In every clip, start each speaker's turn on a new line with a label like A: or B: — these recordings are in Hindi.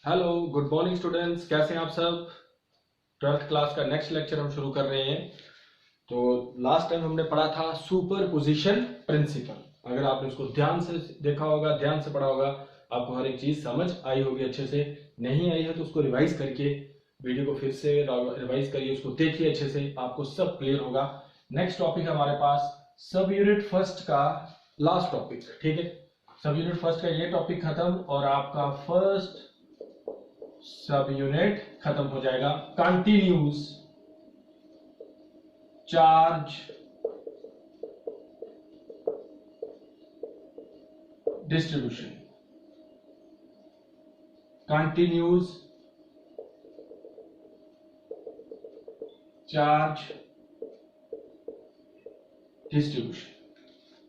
A: Hello, good morning students. कैसे हैं आप सब। 12th क्लास का नेक्स्ट लेक्चर हम शुरू कर रहे हैं। तो लास्ट टाइम हमने पढ़ा था सुपरपोजिशन प्रिंसिपल। अगर आपने उसको ध्यान से देखा होगा, ध्यान से पढ़ा होगा, आपको हर एक चीज समझ आई होगी अच्छे से। नहीं आई है तो उसको रिवाइज करके वीडियो को फिर से रिवाइज करिए, उसको देखिए अच्छे से, आपको सब क्लियर होगा। नेक्स्ट टॉपिक हमारे पास सब यूनिट फर्स्ट का लास्ट टॉपिक, ठीक है। सब यूनिट फर्स्ट का ये टॉपिक खत्म और आपका फर्स्ट सब यूनिट खत्म हो जाएगा। Continuous charge distribution, continuous charge distribution.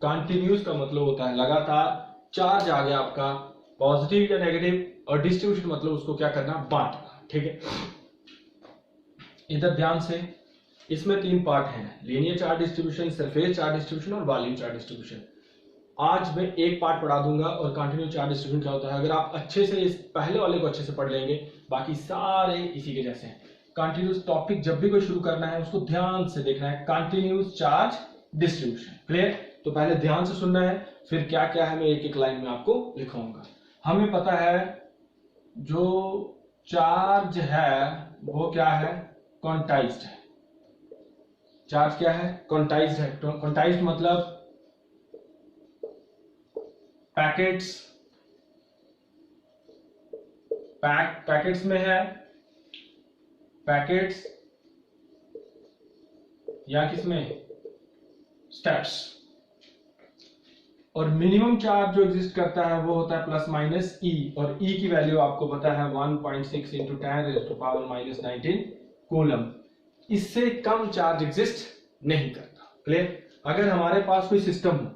A: Continuous का मतलब होता है लगातार चार्ज आ गया आपका, पॉजिटिव या नेगेटिव, और डिस्ट्रीब्यूशन मतलब उसको क्या करना, बांटना, ठीक है। इधर ध्यान से, इसमें तीन पार्ट हैं, linear charge distribution, surface charge distribution और वॉल्यूम चार्ज डिस्ट्रीब्यूशन। आज मैं एक पार्ट पढ़ा दूंगा और कंटिन्यू चार्ज डिस्ट्रीब्यूशन क्या होता है। अगर आप अच्छे से इस पहले वाले को अच्छे से पढ़ लेंगे, बाकी सारे इसी के जैसे हैं। कंटिन्यूस टॉपिक जब भी कोई शुरू करना है उसको ध्यान से देखना है, कंटिन्यूस चार्ज डिस्ट्रीब्यूशन, क्लियर। तो पहले ध्यान से सुनना है, फिर क्या क्या है मैं एक एक लाइन में आपको लिखाऊंगा। हमें पता है जो चार्ज है वो क्या है, क्वांटाइज्ड है। चार्ज क्या है, क्वांटाइज्ड है। क्वांटाइज्ड मतलब पैकेट्स, पैकेट्स में है, पैकेट्स या किसमें, स्टेप्स। और मिनिमम चार्ज जो एग्जिस्ट करता है वो होता है प्लस माइनस ई, और ई की वैल्यू आपको पता है 1.6 इंटू 10⁻⁻19 कूलम। इससे कम चार्ज एग्जिस्ट नहीं करता, क्लियर। अगर हमारे पास कोई सिस्टम हो,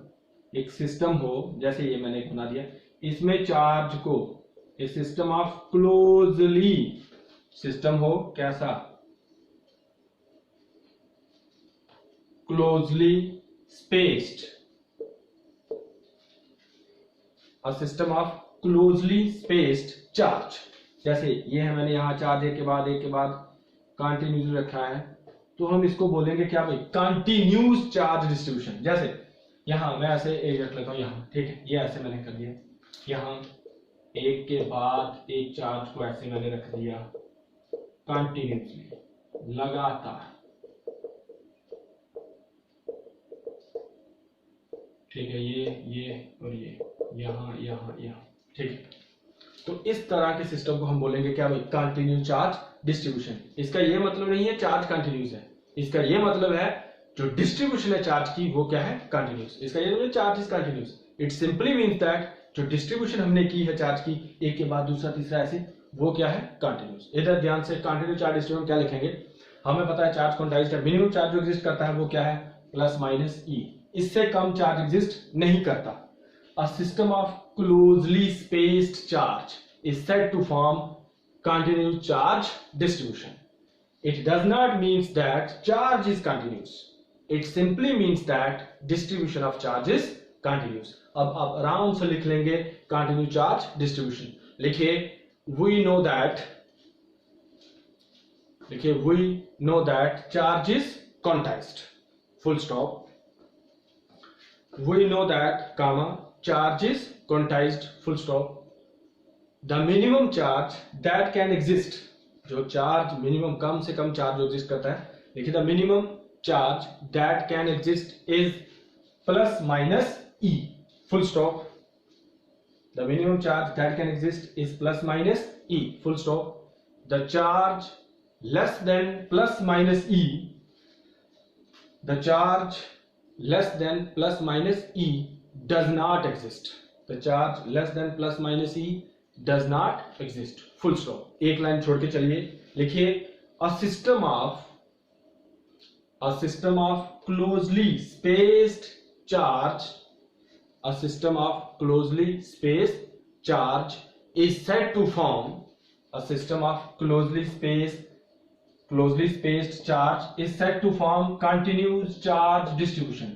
A: एक सिस्टम हो, जैसे ये मैंने बना दिया, इसमें चार्ज को, ए सिस्टम ऑफ क्लोजली, सिस्टम हो कैसा, closely spaced, a system of closely spaced charge। जैसे ये है, मैंने यहां चार्ज एक के बाद कंटिन्यूस रखा है, तो हम इसको बोलेंगे क्या भाई, कंटिन्यूस चार्ज डिस्ट्रीब्यूशन। जैसे यहां मैं ऐसे एक रख लेता हूं यहां, ठीक है, ये ऐसे मैंने कर दिया, यहां एक के बाद एक चार्ज को ऐसे मैंने रख दिया कंटिन्यूसली, लगातार, ठीक है, ये और ये, यहां यहां यहां, ठीक है। तो इस तरह के सिस्टम को हम बोलेंगे क्या भाई, कंटिन्यूस चार्ज डिस्ट्रीब्यूशन। इसका ये मतलब नहीं है चार्ज कंटिन्यूस है, इसका ये मतलब है जो डिस्ट्रीब्यूशन है चार्ज की वो क्या है, कंटिन्यूस। इसका ये मतलब charge is continuous, it simply means that जो डिस्ट्रीब्यूशन हमने की है चार्ज की, एक के बाद दूसरा तीसरा ऐसे, वो क्या है, कंटिन्यूस। इधर ध्यान से, कंटिन्यूस चार्ज डिस्ट्रीब्यूशन क्या लिखेंगे, हमें पता है चार्ज क्वांटाइज्ड है, मिनिमम चार्ज जो एग्जिस्ट करता है वो क्या है, प्लस माइनस ई, इससे कम चार्ज एग्जिस्ट नहीं करता। A system of closely spaced charge is said to form continuous charge distribution. It does not mean that charge is continuous. It simply means that distribution of charge is continuous. अब आप आराम से लिख लेंगे continuous charge distribution। लिखिए we know that charge is quantized, full stop। We know that comma charge is quantized, full stop। The minimum charge that can exist, जो चार्ज मिनिमम, कम से कम चार्ज जो एग्जिस्ट करता है, देखिए, the minimum charge that can exist is plus minus E, full stop. The minimum charge that can exist is plus minus E, full stop. The charge less than plus minus E, the charge less than plus minus E does not exist। The charge less than plus minus E does not exist, full stop। एक लाइन छोड़ के चलिए, लिखिए a system of closely spaced charge, a system of closely spaced charge is said to form, a system of closely spaced charge is said to form continuous charge distribution,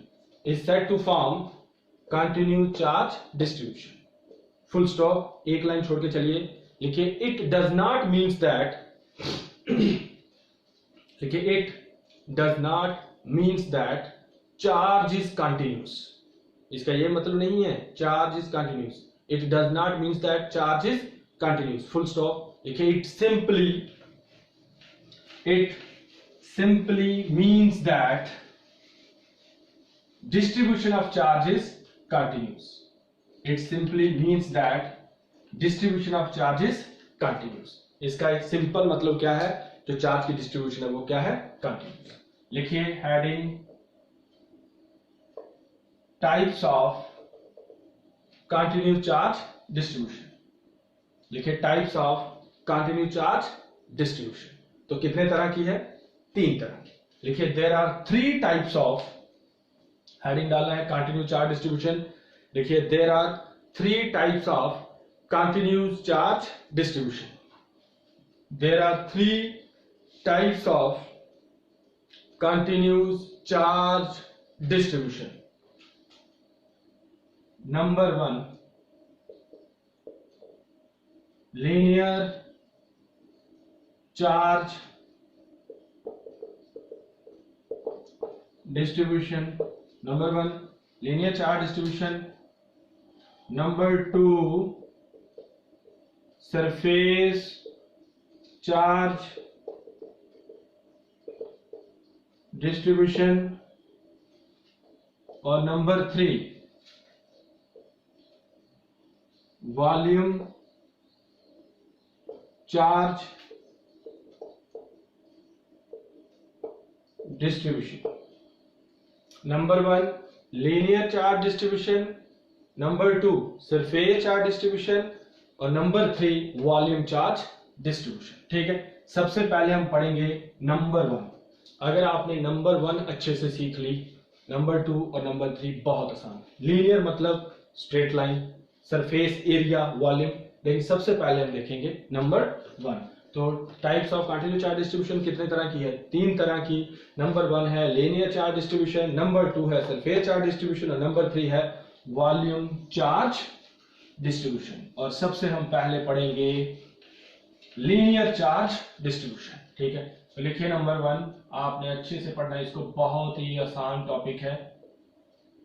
A: full stop। एक लाइन छोड़ के चलिए, लिखिए it does not means that, लिखिए it does not means that charge is continuous. इसका ये मतलब नहीं है charge is continuous, it does not means that charge is continuous, full stop. लिखिए it simply means that distribution of charge is continuous. It simply means that distribution of charge is continuous. इसका एक सिंपल मतलब क्या है, जो चार्ज की डिस्ट्रीब्यूशन है वो क्या है, कंटिन्यूस। लिखिए heading types of continuous charge distribution. लिखिए types of continuous charge distribution. तो कितने तरह की है, 3 तरह की। लिखिए there are 3 types of, heading डालना है कंटिन्यूस चार्ज डिस्ट्रीब्यूशन। देखिए there are 3 types of continuous charge distribution. There are 3 types of continuous charge distribution. Number 1 linear charge distribution. Number 1 linear charge distribution. Number 2 surface charge distribution. और number 3 volume charge distribution. Number 1 linear charge distribution, number 2 surface charge distribution और नंबर 3 वॉल्यूम चार्ज डिस्ट्रीब्यूशन। ठीक है, सबसे पहले हम पढ़ेंगे नंबर 1। अगर आपने नंबर 1 अच्छे से सीख ली, नंबर 2 और नंबर 3 बहुत आसान। लीनियर मतलब straight line, surface area, volume. लेकिन सबसे पहले हम देखेंगे नंबर 1। तो types of continuous charge distribution कितने तरह की है, 3 तरह की। नंबर 1 है लीनियर चार्ज डिस्ट्रीब्यूशन, नंबर 2 है सरफेस चार्ज डिस्ट्रीब्यूशन और नंबर 3 है वॉल्यूम चार्ज डिस्ट्रीब्यूशन। और सबसे हम पहले पढ़ेंगे लीनियर चार्ज डिस्ट्रीब्यूशन। ठीक है, तो लिखिए नंबर 1, आपने अच्छे से पढ़ना है इसको, बहुत ही आसान टॉपिक है।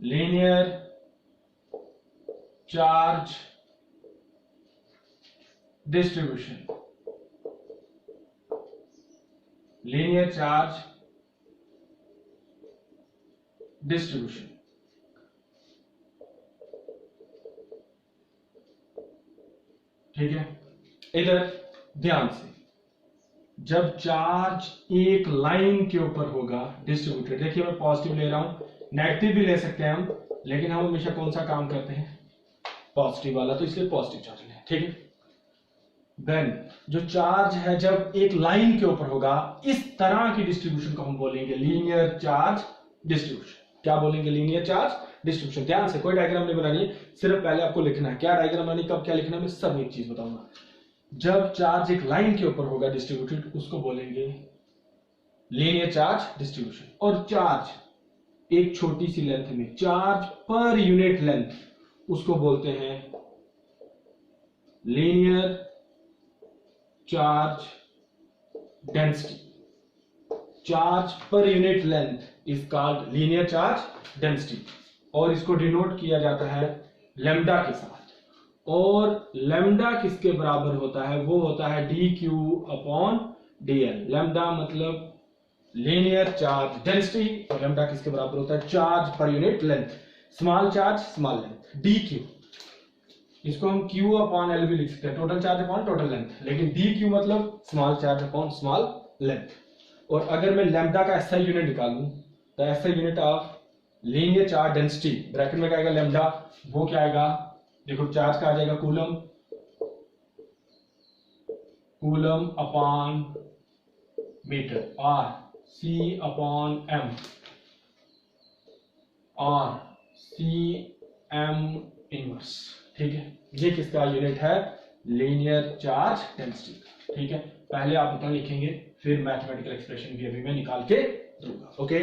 A: Linear charge distribution, linear charge distribution. ठीक है, इधर ध्यान से, जब चार्ज एक लाइन के ऊपर होगा डिस्ट्रीब्यूटेड, देखिए मैं पॉजिटिव ले रहा हूं, नेगेटिव भी ले सकते हैं हम, लेकिन हम हमेशा कौन सा काम करते हैं, पॉजिटिव वाला, तो इसलिए पॉजिटिव चार्ज लें। ठीक है, देन जो चार्ज है जब एक लाइन के ऊपर होगा, इस तरह की डिस्ट्रीब्यूशन को हम बोलेंगे लीनियर चार्ज डिस्ट्रीब्यूशन। क्या बोलेंगे, लीनियर चार्ज डिस्ट्रीब्यूशन। ध्यान से, कोई डायग्राम नहीं बनानी है, सिर्फ पहले आपको लिखना है। क्या डायग्राम बनानी, कब क्या लिखना है, मैं सब एक चीज बताऊंगा। जब चार्ज एक लाइन के ऊपर होगा डिस्ट्रीब्यूटेड, उसको बोलेंगे लीनियर चार्ज डिस्ट्रीब्यूशन। और चार्ज एक छोटी सी लेंथ में, चार्ज पर यूनिट लेंथ, उसको बोलते हैं linear charge density. Charge per unit length is called linear charge density, और इसको डिनोट किया जाता है लैम्डा के साथ। और लैम्डा किसके बराबर होता है, वो होता है dq अपॉन dl। लैम्डा मतलब लीनियर चार्ज डेंसिटी, और लैम्डा किसके बराबर होता है, charge per unit length. Small charge small length, dq, इसको हम q अपॉन l भी लिख सकते हैं, total charge upon total length, लेकिन dq मतलब small charge upon small length. और अगर मैं लैम्डा का SI यूनिट निकालूं, तो SI unit of linear charge density, bracket में क्या आएगा, लैम्डा, वो क्या आएगा, देखो चार्ज का आ जाएगा coulomb, coulomb upon metre, R C upon M, R C M inverse. ठीक है, ये किसका यूनिट है, लीनियर चार्ज डेंसिटी। ठीक है, पहले आप उतना लिखेंगे, फिर मैथमेटिकल एक्सप्रेशन भी अभी मैं निकाल के दूंगा। ओके,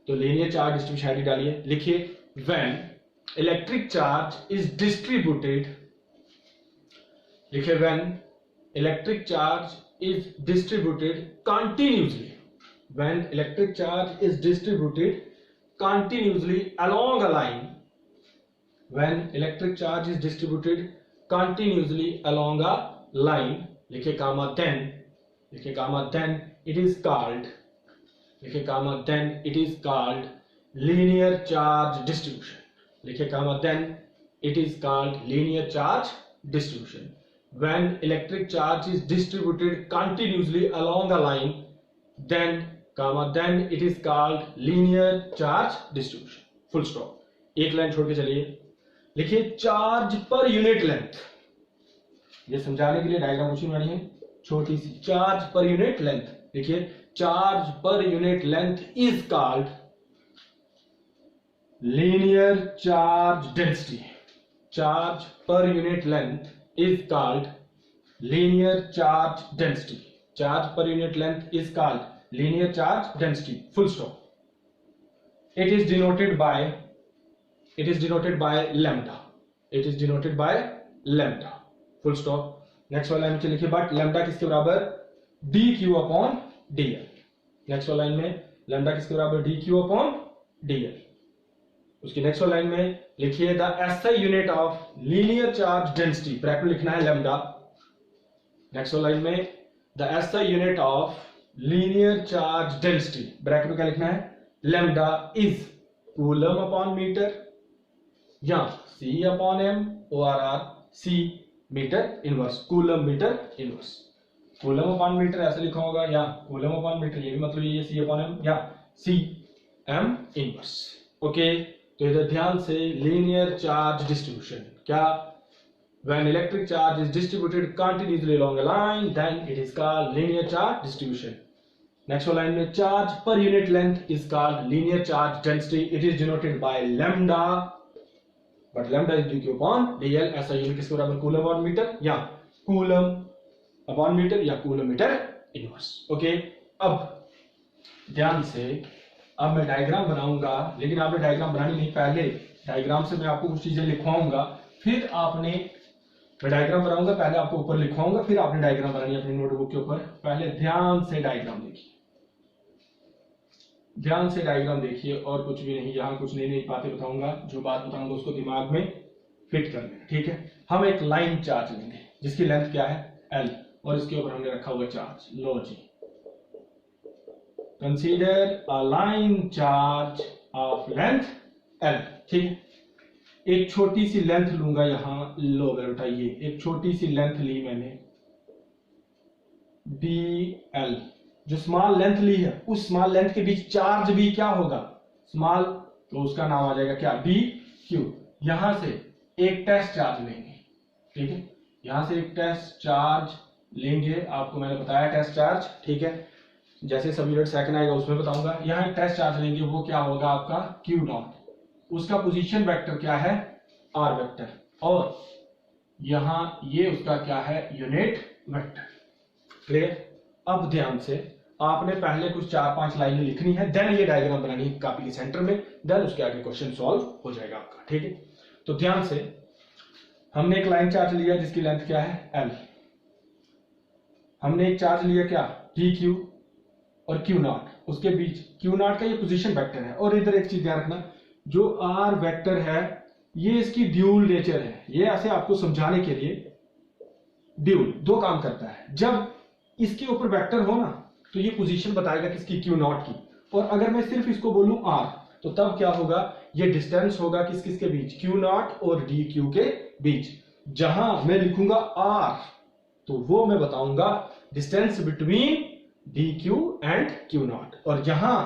A: तो लीनियर चार्ज डिस्ट्रीब्यूशन आईडी डालिए। लिखिए when electric charge is distributed, लिखिए when electric charge is distributed continuously, when electric charge is distributed continuously along a line, when electric charge is distributed continuously along a line, लिखे comma then, लिखे comma then it is called, लिखे comma then it is called linear charge distribution, लिखे comma then it is called linear charge distribution. When electric charge is distributed continuously along a line, then it is called linear charge distribution. Full stop. एक लाइन छोड़ के चलिए, लिखिए चार्ज पर यूनिट लेंथ, ये समझाने के लिए डायग्राम कुछ बनी है छोटी सी, चार्ज पर यूनिट लेंथ, लिखिए charge per unit length is called linear charge density, charge per unit length is called linear charge density, charge per unit length is called linear charge density, full stop. It is denoted by lambda, it is denoted by lambda, full stop. Next वाला लाइन में लिखिए बट लैम्डा किसके बराबर dq अपॉन dl, नेक्स्ट वाला लाइन में लैम्डा किसके बराबर dq अपॉन dl. उसकी नेक्स्ट लाइन में लिखिए the SI unit of linear charge density, bracket में लिखना है लैम्डा. नेक्स्ट लाइन में the SI unit of linear charge density, bracket में क्या लिखना है lambda is coulomb upon metre या C upon M ORR C metre inverse, coulomb metre inverse. Coulomb upon metre ऐसे लिखा होगा या कूलम अपॉन मीटर, ये भी मतलब ये सी अपॉन एम या सी एम इनवर्स. ओके, तो इधर ध्यान से लीनियर चार्ज डिस्ट्रीब्यूशन क्या, when electric charge is distributed continuously along a line then it is called linear charge distribution. Next line में charge per unit length is called linear charge density, it is denoted by lambda, but lambda is dq upon dl. ऐसा यूनिट किसके बराबर कूलम अपॉन मीटर या कूलम अपॉन मीटर या कूलम मीटर इनवर्स. ओके, अब ध्यान से अब मैं डायग्राम बनाऊंगा, लेकिन आपने डायग्राम बनानी नहीं, पहले डायग्राम से मैं आपको कुछ चीजें लिखवाऊंगा, फिर आपने, मैं डायग्राम बनाऊंगा पहले आपको ऊपर लिखवाऊंगा, फिर आपने डायग्राम बनानी है अपनी नोटबुक के ऊपर. पहले ध्यान से डायग्राम देखिए, ध्यान से डायग्राम देखिए और कुछ भी नहीं, यहाँ कुछ नई नई बातें बताऊंगा, जो बात बताऊंगा उसको दिमाग में फिट कर लेना. ठीक है, हम एक लाइन चार्ज लेंगे जिसकी लेंथ क्या है L और इसके ऊपर हमने रखा हुआ चार्ज. लो जी, consider a line charge of length L. ठीक है, एक छोटी सी लेंथ लूंगा यहां, लो उठाइए, एक छोटी सी लेंथ ली मैंने BL, जो स्मॉल लेंथ ली है उस स्मॉल लेंथ के बीच चार्ज भी क्या होगा स्मॉल, तो उसका नाम आ जाएगा क्या BQ. यहां से एक टेस्ट चार्ज लेंगे, ठीक है, यहां से एक टेस्ट चार्ज लेंगे, आपको मैंने बताया टेस्ट चार्ज. ठीक है, जैसे सब यूनिट सेकंड आएगा उसमें बताऊंगा. यहाँ टेस्ट चार्ज लेंगे, वो क्या होगा आपका Q0, उसका पोजीशन वेक्टर क्या है R वेक्टर, और यहाँ ये उसका क्या है यूनिट वेक्टर. क्लियर. अब ध्यान से आपने पहले कुछ 4-5 लाइनें लिखनी है, देन ये डायग्राम बनानी है कॉपी के सेंटर में, देन उसके आगे क्वेश्चन सॉल्व हो जाएगा आपका. ठीक है, तो ध्यान से हमने एक लाइन चार्ज लिया जिसकी लेंथ क्या है L, हमने एक चार्ज लिया क्या dq और Q0, उसके बीच Q0 का ये पोजीशन वेक्टर है. और इधर एक चीज ध्यान रखना, जो R वेक्टर है ये इसकी ड्यूल नेचर है, ये ऐसे आपको समझाने के लिए ड्यूल दो काम करता है. जब इसके ऊपर वेक्टर हो ना तो ये पोजीशन बताएगा किसकी Q0 की, और अगर मैं सिर्फ इसको बोलूं R तो तब क्या होगा, ये डिस्टेंस होगा किस किस के बीच Q0 और dq के बीच. जहां मैं लिखूंगा R तो वो मैं बताऊंगा distance between dq and Q0, और जहां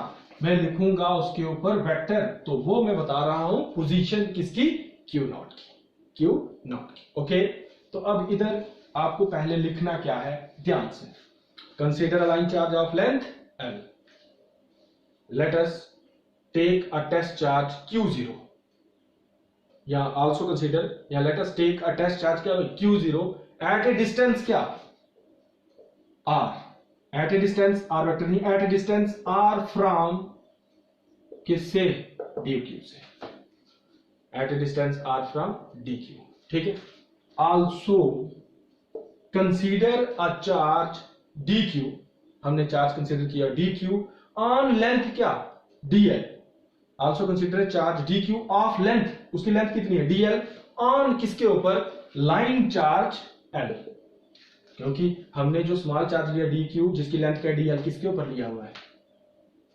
A: मैं लिखूंगा उसके ऊपर वेक्टर तो वो मैं बता रहा हूं पोजीशन किसकी Q0 की. ओके, तो अब इधर आपको पहले लिखना क्या है, ध्यान से. Consider a line charge of length L, let us take a test charge Q0, या आल्सो कंसीडर, या let us take a test charge क्या Q0 एट ए डिस्टेंस क्या R, at a distance R vector नहीं, at a distance R from किससे dq से, at a distance R from dq. ठीक है, also consider a charge d q, हमने चार्ज कंसीडर किया डी क्यू ऑन लेंथ क्या dl, also consider charge d Q of length, उसकी लेंथ कितनी है dl, ऑन किसके ऊपर, लाइन चार्ज l, क्योंकि हमने जो स्मॉल चार्ज लिया डी क्यू जिसकी लेंथ क्या dl, किसके ऊपर लिया हुआ है,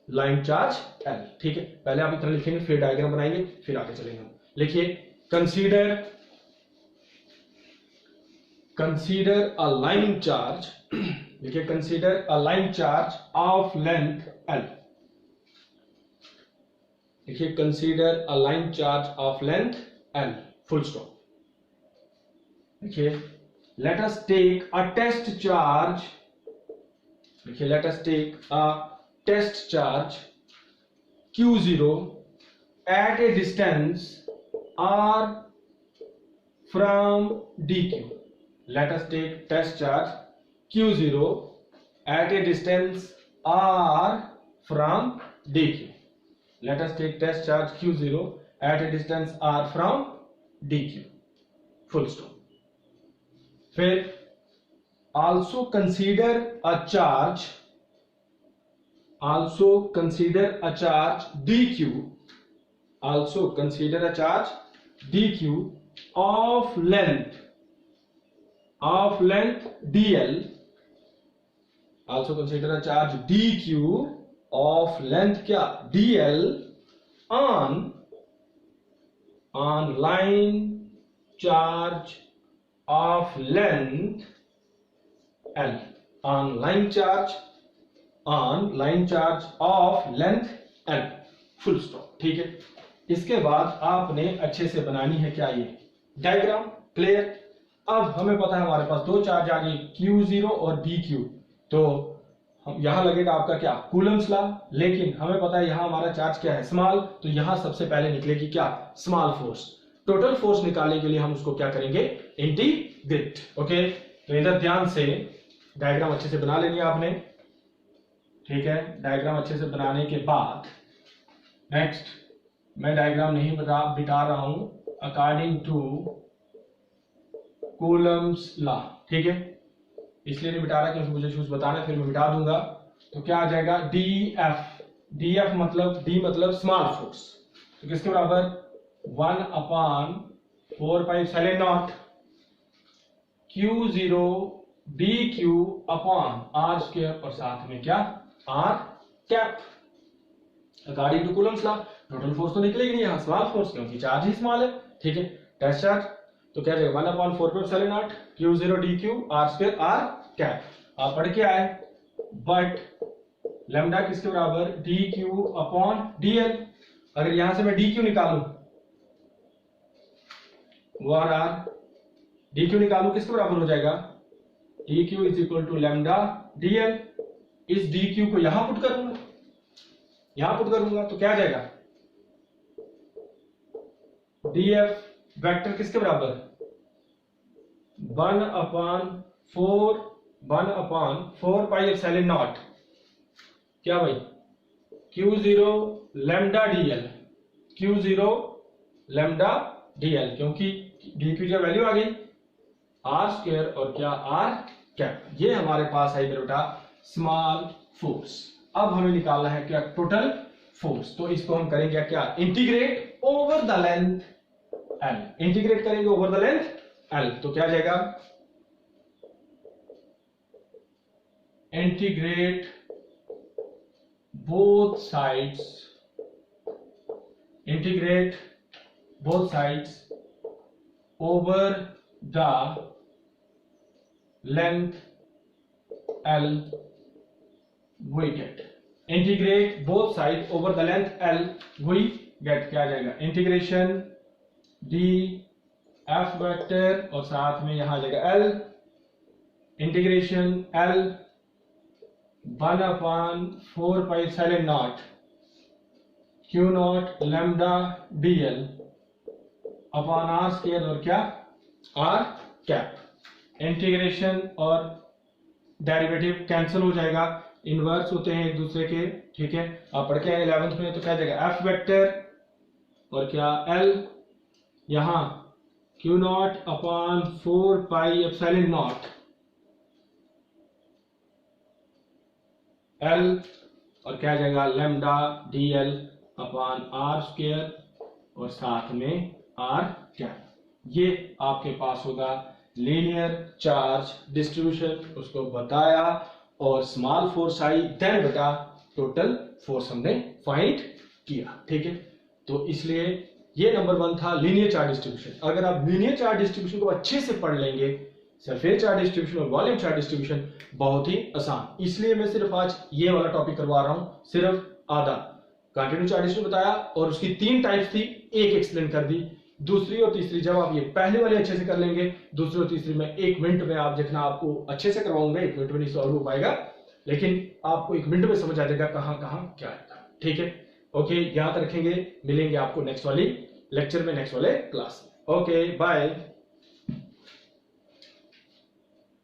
A: लाइन चार्ज l। ठीक है, पहले आप इतना लिखेंगे फिर डायग्राम बनाएंगे फिर आगे चलेंगे हम। लिखिए कंसीडर अ लाइन चार्ज, लिखिए consider a line charge of length l, लिखिए consider a line charge of length l, full stop. लिखिए let us take a test charge, लिखिए let us take a test charge q0 at a distance r from dq, let us take test charge q0 at a distance r from dq, let us take test charge q0 at a distance r from dq, full stop। फिर also consider a charge dq, also consider a charge dq of length dl, also consider a charge dq of length क्या dl on line charge of length l, on line charge of length l, full stop. ठीक है, इसके बाद आपने अच्छे से बनानी है क्या, ये डायग्राम, क्लियर। अब हमें पता है हमारे पास दो चार्ज आ गई Q0 और DQ, तो हम यहां लगेगा आपका क्या, कूलम्स लॉ, लेकिन हमें पता है यहां हमारा चार्ज क्या है, स्मॉल, तो यहां सबसे पहले निकलेगी क्या, स्मॉल फोर्स। टोटल फोर्स निकालने के लिए हम उसको क्या करेंगे, इंटीग्रेट। ओके, तो इधर ध्यान से डायग्राम अच्छे से बना लेनी है आपने। ठीक है, डायग्राम अच्छे से बनाने के बाद नेक्स्ट मैं डायग्राम नहीं बिठा रहा हूं अकॉर्डिंग टू कूलम्स लॉ। ठीक है, इसलिए नहीं बिठा रहा क्योंकि मुझे चूज बताना है, फिर मैं बिठा दूंगा। तो क्या आ जाएगा, df मतलब d मतलब स्मॉल फोर्स, तो किसके बराबर, 1/4πε0 q0 dq upon r square और साथ में क्या, r cap. According to Coulomb's law total force तो निकलेगी नहीं यहाँ, स्मॉल फोर्स, क्योंकि चार्ज ही स्मॉल है। ठीक है, टेस्ट चार्ज, तो क्या जाएगा 1/4πε0 q0 dq r square r cap. आप पढ़ के आए, बट लैम्डा किसके बराबर, dq अपॉन dl। अगर यहां से मैं dq निकालूं, dq निकालूं किसके बराबर हो जाएगा, dq is equal to lambda dl। इस dq को यहां पुट करूंगा, तो क्या आ जाएगा, df वेक्टर किसके बराबर, 1/4πε0 क्या भाई, q0 लैम्डा dl, क्योंकि dq की वैल्यू आ गई r स्क्वायर और क्या r कैप। ये हमारे पास है बेटा स्मॉल फोर्स। अब हमें निकालना है क्या, टोटल फोर्स। तो इसको हम करेंगे क्या, integrate over the length l, integrate करेंगे ओवर द लेंथ l। तो क्या जाएगा, integrate both sides over the length l, we get, integrate both side over the length l, we get, क्या जाएगा, इंटीग्रेशन df वेक्टर और साथ में यहां जाएगा l, integration l 1/4πε0 q0 lambda dl upon r square और क्या, r कैप। इंटीग्रेशन और डेरिवेटिव कैंसिल हो जाएगा, इनवर्स होते हैं एक दूसरे के। ठीक है, आप पढ़ के आए 11th में, तो क्या जाएगा, f वेक्टर और क्या l, यहां q0 अपॉन 4πε0 एल और क्या आ जाएगा lambda d l upon r square और साथ में आर कैप। ये आपके पास होगा लीनियर चार्ज डिस्ट्रीब्यूशन, उसको बताया और स्मॉल फोर्स आई देन बटा टोटल फोर्स हमने फाइंड किया। ठीक है, तो इसलिए ये नंबर 1 था लीनियर चार्ज डिस्ट्रीब्यूशन। अगर आप लीनियर चार्ज डिस्ट्रीब्यूशन को अच्छे से पढ़ लेंगे, सरफेस चार्ज डिस्ट्रीब्यूशन और वॉल्यूम चार्ज डिस्ट्रीब्यूशन बहुत ही आसान। इसलिए मैं सिर्फ आज ये वाला टॉपिक करवा रहा हूं, सिर्फ आधा कंटिन्यू चार्ज डिस्ट्रीब्यूशन बताया और उसकी 3 टाइप्स थी, एक एक्सप्लेन कर दी। दूसरी और तीसरी जब आप ये पहले वाले अच्छे से कर लेंगे, दूसरी और तीसरी में 1 मिनट में आप देखना, आपको अच्छे से करवाऊंगा, 1 मिनट में नहीं सॉल्व हो पाएगा, लेकिन आपको 1 मिनट में समझ आ जाएगा कहां कहां क्या है। ठीक है, ओके, याद रखेंगे, मिलेंगे आपको नेक्स्ट वाली लेक्चर में, नेक्स्ट वाले क्लास में। Okay, bye.